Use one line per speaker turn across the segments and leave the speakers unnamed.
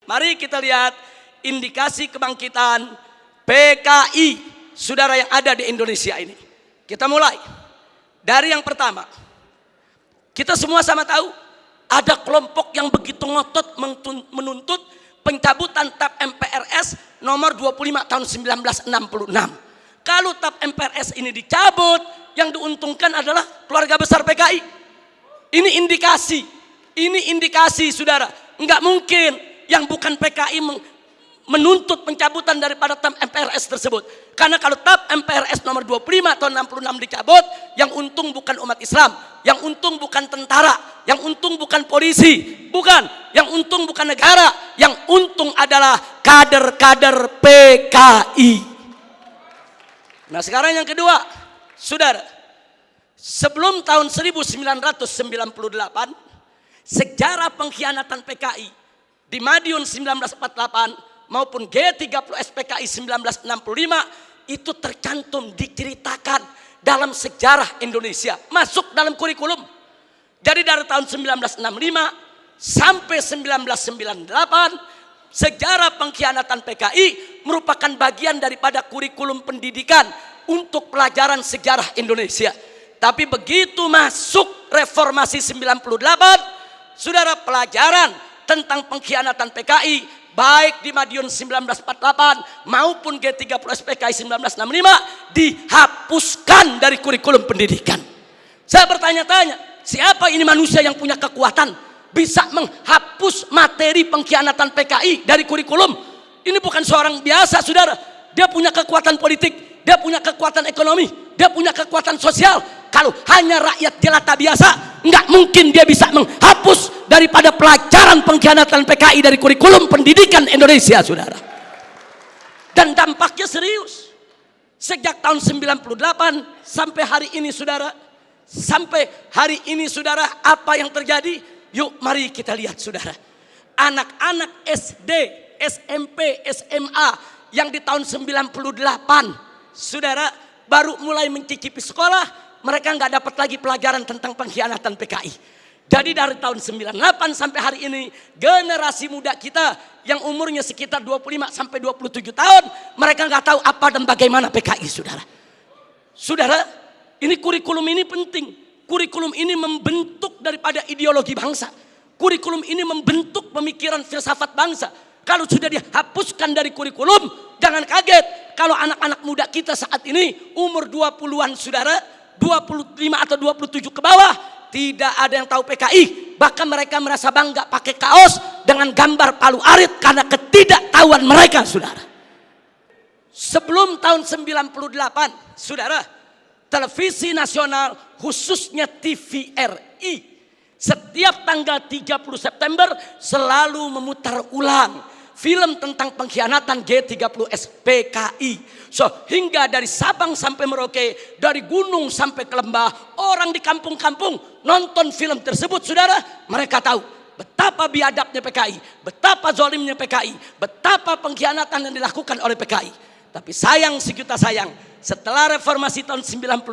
Mari kita lihat indikasi kebangkitan PKI, saudara, yang ada di Indonesia ini. Kita mulai dari yang pertama. Kita semua sama tahu ada kelompok yang begitu ngotot menuntut pencabutan TAP MPRS nomor 25 tahun 1966. Kalau TAP MPRS ini dicabut, yang diuntungkan adalah keluarga besar PKI. Ini indikasi, saudara. Enggak mungkin yang bukan PKI menuntut pencabutan daripada TAP MPRS tersebut. Karena kalau TAP MPRS nomor 25 tahun 66 dicabut, yang untung bukan umat Islam, yang untung bukan tentara, yang untung bukan polisi, bukan, yang untung bukan negara, yang untung adalah kader-kader PKI. Nah, sekarang yang kedua, saudara, sebelum tahun 1998, sejarah pengkhianatan PKI di Madiun 1948 maupun G30S PKI 1965 itu tercantum, diceritakan dalam sejarah Indonesia, masuk dalam kurikulum. Jadi dari tahun 1965 sampai 1998, sejarah pengkhianatan PKI merupakan bagian daripada kurikulum pendidikan untuk pelajaran sejarah Indonesia. Tapi begitu masuk reformasi 98, saudara, pelajaran tentang pengkhianatan PKI baik di Madiun 1948 maupun G30S PKI 1965 dihapuskan dari kurikulum pendidikan. Saya bertanya-tanya, siapa ini manusia yang punya kekuatan bisa menghapus materi pengkhianatan PKI dari kurikulum? Ini bukan seorang biasa, saudara. Dia punya kekuatan politik, dia punya kekuatan ekonomi, dia punya kekuatan sosial. Kalau hanya rakyat jelata biasa, nggak mungkin dia bisa menghapus daripada pelajaran pengkhianatan PKI dari kurikulum pendidikan Indonesia, saudara. Dan dampaknya serius. Sejak tahun 98 sampai hari ini, saudara, apa yang terjadi? Yuk mari kita lihat, saudara. Anak-anak SD, SMP, SMA yang di tahun 98, saudara, baru mulai mencicipi sekolah, mereka nggak dapat lagi pelajaran tentang pengkhianatan PKI. Jadi dari tahun 98 sampai hari ini, generasi muda kita yang umurnya sekitar 25 sampai 27 tahun, mereka nggak tahu apa dan bagaimana PKI, saudara. Saudara, ini kurikulum ini penting. Kurikulum ini membentuk daripada ideologi bangsa. Kurikulum ini membentuk pemikiran filsafat bangsa. Kalau sudah dihapuskan dari kurikulum, jangan kaget kalau anak-anak muda kita saat ini umur 20-an, saudara, 25 atau 27 ke bawah, tidak ada yang tahu PKI. Bahkan mereka merasa bangga pakai kaos dengan gambar Palu Arit karena ketidaktahuan mereka, saudara. Sebelum tahun 98, saudara, televisi nasional khususnya TVRI setiap tanggal 30 September selalu memutar ulang film tentang pengkhianatan G30S PKI. Hingga dari Sabang sampai Merauke, dari gunung sampai ke lembah, orang di kampung-kampung nonton film tersebut, saudara. Mereka tahu betapa biadabnya PKI, betapa zalimnya PKI, betapa pengkhianatan yang dilakukan oleh PKI. Tapi sayang sejuta sayang, setelah reformasi tahun 98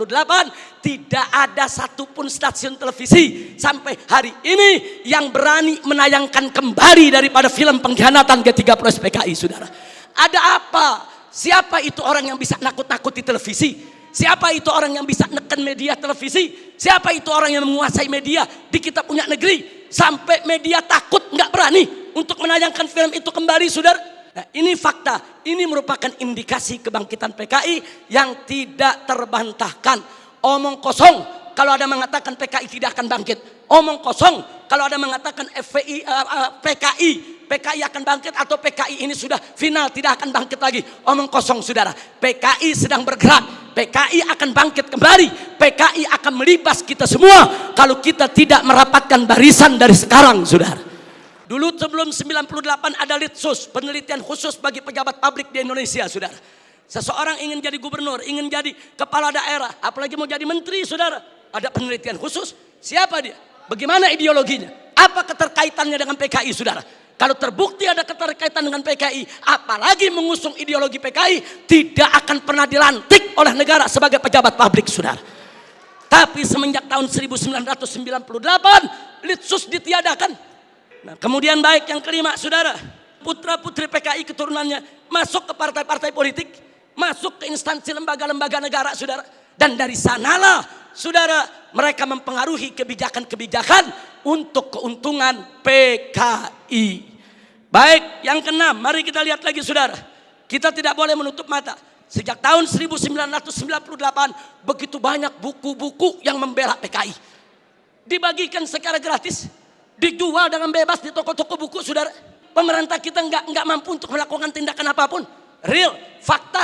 tidak ada satupun stasiun televisi sampai hari ini yang berani menayangkan kembali daripada film pengkhianatan G30S PKI, saudara. Ada apa? Siapa itu orang yang bisa nakut-nakuti televisi? Siapa itu orang yang bisa neken media televisi? Siapa itu orang yang menguasai media di kita punya negeri sampai media takut, nggak berani untuk menayangkan film itu kembali, saudara? Nah, ini fakta, ini merupakan indikasi kebangkitan PKI yang tidak terbantahkan. Omong kosong kalau ada mengatakan PKI tidak akan bangkit. Omong kosong kalau ada mengatakan PKI akan bangkit atau PKI ini sudah final tidak akan bangkit lagi. Omong kosong, saudara. PKI sedang bergerak, PKI akan bangkit kembali, PKI akan melibas kita semua kalau kita tidak merapatkan barisan dari sekarang, saudara. Dulu sebelum 98 ada Litsus, penelitian khusus bagi pejabat publik di Indonesia, saudara. Seseorang ingin jadi gubernur, ingin jadi kepala daerah, apalagi mau jadi menteri, saudara. Ada penelitian khusus. Siapa dia? Bagaimana ideologinya? Apa keterkaitannya dengan PKI, saudara? Kalau terbukti ada keterkaitan dengan PKI, apalagi mengusung ideologi PKI, tidak akan pernah dilantik oleh negara sebagai pejabat publik, saudara. Tapi semenjak tahun 1998, Litsus ditiadakan. Nah, kemudian baik yang kelima, saudara, putra-putri PKI keturunannya masuk ke partai-partai politik, masuk ke instansi lembaga-lembaga negara, saudara. Dan dari sanalah, saudara, mereka mempengaruhi kebijakan-kebijakan untuk keuntungan PKI. Baik, yang keenam, mari kita lihat lagi, saudara. Kita tidak boleh menutup mata. Sejak tahun 1998, begitu banyak buku-buku yang membela PKI. Dibagikan secara gratis, dijual dengan bebas di toko-toko buku, saudara. Pemerintah kita nggak mampu untuk melakukan tindakan apapun. Real, fakta,